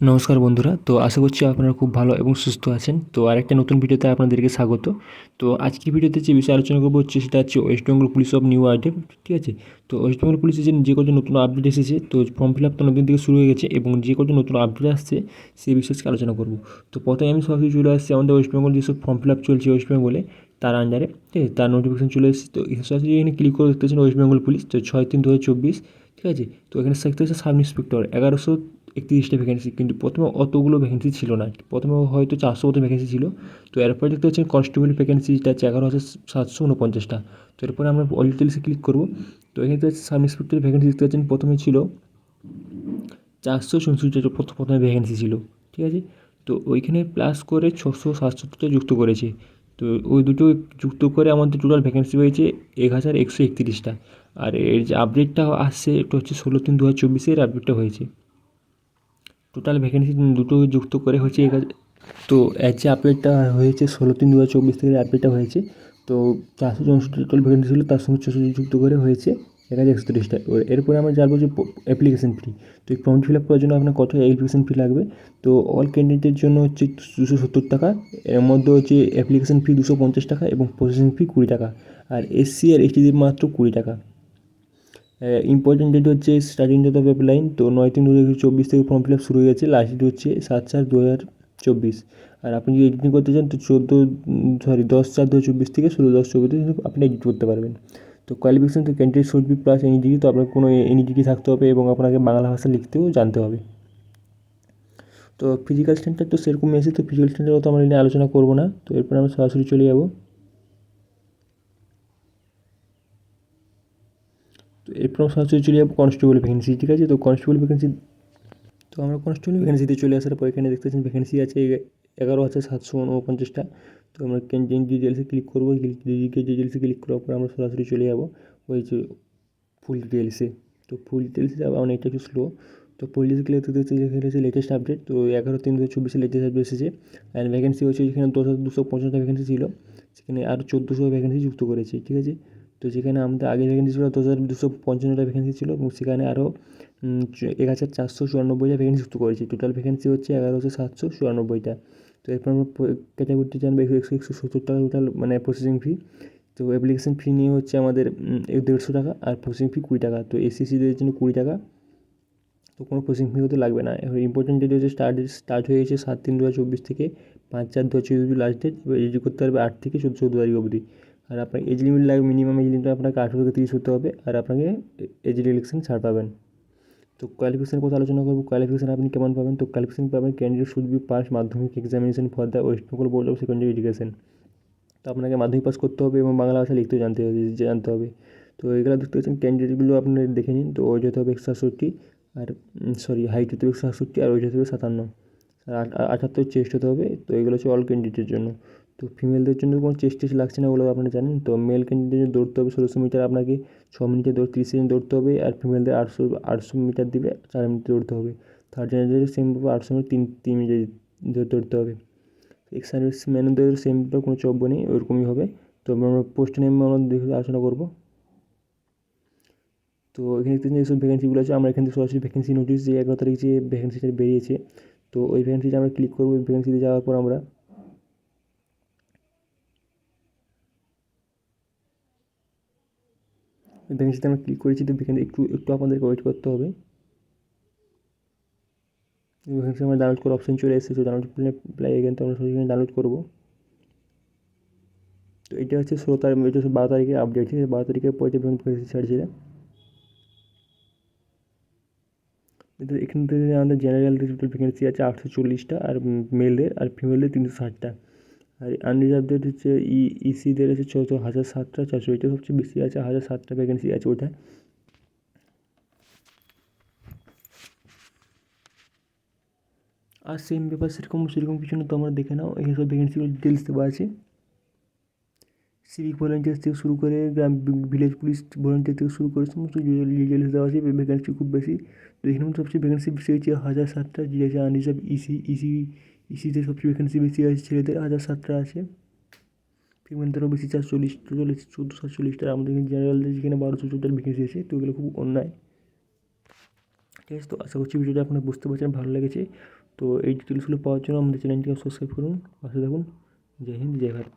নমস্কার বন্ধুরা, তো আশা করছি আপনারা খুব ভালো এবং সুস্থ আছেন। তো আরেকটা নতুন ভিডিওতে আপনাদেরকে স্বাগত। তো আজকের ভিডিওতে যে বিষয়ে আলোচনা করবো সেটা হচ্ছে West Bengal police of new update, ঠিক আছে। তো ওয়েস্ট বেঙ্গল পুলিশে যে কজন নতুন আপডেট এসেছে, তো ফর্ম ফিল আপ তো নতুন থেকে শুরু হয়ে গেছে এবং যে কজন নতুন আপডেট আসছে সেই বিষয়ে আজকে আলোচনা করবো। তো প্রথমে আমি সরাসরি চলে আসছি আমাদের ওয়েস্ট বেঙ্গল যেসব ফর্ম ফিল আপ চলছে ওয়েস্ট বেঙ্গলে তার আন্ডারে, ঠিক আছে, তার নোটিফিকেশন চলে এসেছে। তো সরাসরি এখানে ক্লিক করে দেখতে পাচ্ছেন ওয়েস্ট বেঙ্গল পুলিশ, তো 6/3/2024, ঠিক আছে। তো এখানে থাকতে হচ্ছে সাব ইন্সপেক্টর 1131টা ভ্যাকেন্সি, কিন্তু প্রথমে অতগুলো ভ্যাকেন্সি ছিল না, প্রথমে হয়তো 400 মতো ভ্যাকেন্সি ছিল। তো এরপরে দেখতে পাচ্ছেন কনস্টেবল ভ্যাকেন্সি, যেটা হচ্ছে 11,749টা। তো এরপরে আমরা অল ডিটেলসে ক্লিক করবো। তো এখানে দেখতে পাচ্ছি সাব ইন্সপেক্টর ভ্যাকেন্সি দেখতে পাচ্ছেন প্রথমে ছিল 464টা, প্রথমে ভ্যাকেন্সি ছিল, ঠিক আছে। তো ওইখানে প্লাস করে 667টা যুক্ত করেছে। তো ওই দুটো যুক্ত করে আমাদের টোটাল ভ্যাকেন্সি হয়েছে 1131টা। আর এর যে আপডেটটা আসছে এটা হচ্ছে 16/3/2024 আপডেটটা হয়েছে। টোটাল ভ্যাকেন্সি দুটো যুক্ত করে হচ্ছে তো এর যে আপডেটটা হয়েছে 16/3/2024 থেকে আপডেটটা হয়েছে। তো 464 টোটাল ভ্যাকেন্সি ছিল, তার সঙ্গে 600 যুক্ত করে হয়েছে 1131টা। এরপরে আমরা জানবো যে অ্যাপ্লিকেশন ফি। তো এই ফর্ম ফিল আপ করার জন্য আপনার কত অ্যাপ্লিকেশন ফি লাগবে। তো অল ক্যান্ডিডেটের জন্য হচ্ছে 270 টাকা, এর মধ্যে হচ্ছে অ্যাপ্লিকেশন ফি 250 টাকা এবং প্রসেসিং ফি 20 টাকা। আর এসসি আর এসটিদের মাত্র 20 টাকা। ইম্পর্টেন্ট ডেট হচ্ছে স্টার্টিং ডেট অফ অ্যাপ্লাইং, তো 9/3/2024 থেকে ফর্ম ফিল আপ শুরু হয়ে গেছে, লাস্ট ডেট হচ্ছে 7/4/2024। আর আপনি যদি এডিটিং করতে চান তো 10/4/2024 থেকে 16/10/24 আপনি এডিট করতে পারবেন। তো কোয়ালিফিকেশন তো candidate should be plus any degree, তো আপনার কোনো এনি ডিগ্রি থাকতে হবে এবং আপনাকে বাংলা ভাষা লিখতেও জানতে হবে। তো ফিজিক্যাল স্ট্যান্ডার্ড তো সেরকম এসে, তো ফিজিক্যাল স্ট্যান্ডার্ড তো আমরা নিয়ে আলোচনা করবো না। তো এরপর আমরা সরাসরি চলে যাবো। তো এরপর আমরা সরাসরি চলে যাবো কনস্টেবল ভ্যাকেন্সি, ঠিক আছে। তো কনস্টেবল ভ্যাকেন্সি, তো আমরা কনস্টেবল ভ্যাকেন্সিতে চলে আসার পর এখানে দেখতে পাচ্ছেন ভ্যাকেন্সি আছে 11,749টা। তো আমরা ক্যান্ডিডেট ডিটেলসে ক্লিক করবো, ডিটেলসে ক্লিক করার পর আমরা সরাসরি চলে যাবো ওই যে ফুল ডিটেলসে। তো ফুল ডিটেলসে যাবো, অনেকটা একটু স্লো। তো ফুল ডিটেলসে ক্লিক করতে হচ্ছে, এখানে হচ্ছে লেটেস্ট আপডেট। তো 11/3/2024 লেটেস্ট আপডেট এসেছে। অ্যান্ড ভ্যাকেন্সি হচ্ছে যেখানে 10,250টা ভ্যাকেন্সি ছিল সেখানে আরও 1,400 ভ্যাকেন্সি যুক্ত করেছে, ঠিক আছে। তো যেখানে আমাদের আগে ভ্যাকেন্সি ছিল 10,255টা ভ্যাকেন্সি ছিল এবং সেখানে আরও 1,494টা ভ্যাকেন্সি যুক্ত করেছি। টোটাল ভ্যাকেন্সি হচ্ছে 11,794টা। তো এরপর আমরা ক্যাটাগরিতে জানবো 170 টাকা টোটাল মানে প্রসেসিং ফি। তো অ্যাপ্লিকেশন ফি নিয়ে হচ্ছে আমাদের 150 টাকা আর প্রসেসিং ফি 20 টাকা। তো এসসিদের জন্য 20 টাকা, তো কোনো প্রসেসিং ফি হতে লাগবে না। এবার ইম্পর্টেন্ট ডেট হচ্ছে স্টার্ট হয়ে গেছে 7/3/2024 থেকে 5/4/2024 লাস্ট ডেট। এবার এডিট করতে পারবে 8 থেকে 14 তারিখ অবধি। আর আপনার এজ লিমিট লাগবে, মিনিমাম এজ লিমিট আপনাকে 18 থেকে 30 হতে হবে। আর আপনাকে এজ রিল্যাক্সেশন ছাড় পাবেন। তো কোয়ালিফিকেশানের কথা আলোচনা করবো। কোয়ালিফিকেশান আপনি কেমন পাবেন, তো কোয়ালিফিকেশান পাবেন ক্যান্ডিডেট শুড বি পাস মাধ্যমিক examination for the West Bengal board of secondary education. তো আপনাকে মাধ্যমিক পাস করতে হবে এবং বাংলা ভাষা লিখতেও জানতে হবে। তো এগুলো দেখতে পাচ্ছেন ক্যান্ডিডেটগুলো আপনারা দেখে নিন। তো ওয়েট হতে হবে 167, আর হাইট হতে হবে 167, আর ওয়েট হতে হবে 57, আর 78 চেস্ট হতে হবে। তো এগুলো হচ্ছে অল ক্যান্ডিডেটের জন্য। তো ফিমেলদের জন্য কোনো চেস্ট টেস্ট লাগছে না, ওগুলো আপনারা জানেন। তো মেল ক্যান্ডিডেটের দৌড়তে হবে 1600 মিটার, আপনাকে 6 মিনিটে 30 সেকেন্ড দৌড়তে হবে। আর ফিমেলদের 800 মিটার দিবে, 4 মিনিটে দৌড়তে হবে। থার্ড জেনারেলের সেম পাবে 800 মিটার 3 মিনিটে দৌড়তে হবে। এক্স সার্ভিস ম্যানদের সেম ব্যাপার, কোনো চব্য নেই, ওরকমই হবে। তো আমরা পোস্ট নেম আমরা দেখে আলোচনা করবো। তো এখানে দেখতে এইসব ভ্যাকেন্সিগুলো আছে। আমরা এখান থেকে সরাসরি ভ্যাকেন্সি নোটিস যে 11 তারিখ যে ভ্যাকেন্সিটা বেরিয়েছে, তো ওই ভ্যাকেন্সিতে আমরা ক্লিক করবো। ওই ভ্যাকেন্সিতে যাওয়ার পর আমরা ওই ভ্যাকেন্সিতে আমরা ক্লিক করেছি। তো ভ্যাকেন্সি একটু একটু আপনাদেরকে ওয়েট করতে হবে। ভ্যাকেন্সি আমরা ডাউনলোড করার অপশন চলে এসেছে। তো ডাউনলোড প্লাই এখান থেকে আমরা সরাসরি ডাউনলোড করবো। তো এটা হচ্ছে 16 তারিখ, এটা হচ্ছে 12 তারিখের আপডেট, ঠিক আছে। 12 তারিখের পরে যে ভ্যাকেন্সি ছাড়ছিল, এখান থেকে আমাদের জেনারেলদের টোটাল ভ্যাকেন্সি আছে 840টা, আর মেলদের আর ফিমেলদের 360টা। আর আনরিজার্ভদের হচ্ছে ইসিদের হচ্ছে 1,007টা 400, এটা সবচেয়ে বেশি আছে, 1,007টা ভ্যাকেন্সি আছে ওটা। আর সেম ব্যাপার, সেরকম সেরকম কিছু না, তো আমরা দেখে নাও এইসব ভ্যাকেন্সিগুলো ডিটেলস দেওয়া আছে। সিভিক ভলেন্টিয়ার থেকে শুরু করে গ্রাম ভিলেজ পুলিশ ভলেন্টিয়ার থেকে শুরু করে সমস্ত ডিটেলস দেওয়া আছে। ভ্যাকেন্সি খুব বেশি। তো এখানে সবচেয়ে ভ্যাকেন্সি বেশি হচ্ছে 1,007টা, যে আছে আনরিজার্ভ ইসিতে সবচেয়ে ভ্যাকেন্সি বেশি আছে, ছেলেদের 1,007টা আছে। ফিমেলদেরও বেশি 440, টোটাল 1,447টা। আমাদের এখানে জেনারেলদের যেখানে 1,200 ভ্যাকেন্সি আছে, তো এগুলো খুব অন্যায়, ঠিক আছে। তো আশা করছি ভিডিওটা আপনারা বুঝতে পারছেন, ভালো লেগেছে। তো এই ডিটেলসগুলো পাওয়ার জন্য আমাদের চ্যানেলটিকে সাবস্ক্রাইব করুন, পাশে থাকুন। জয় হিন্দ, জয় ভারত।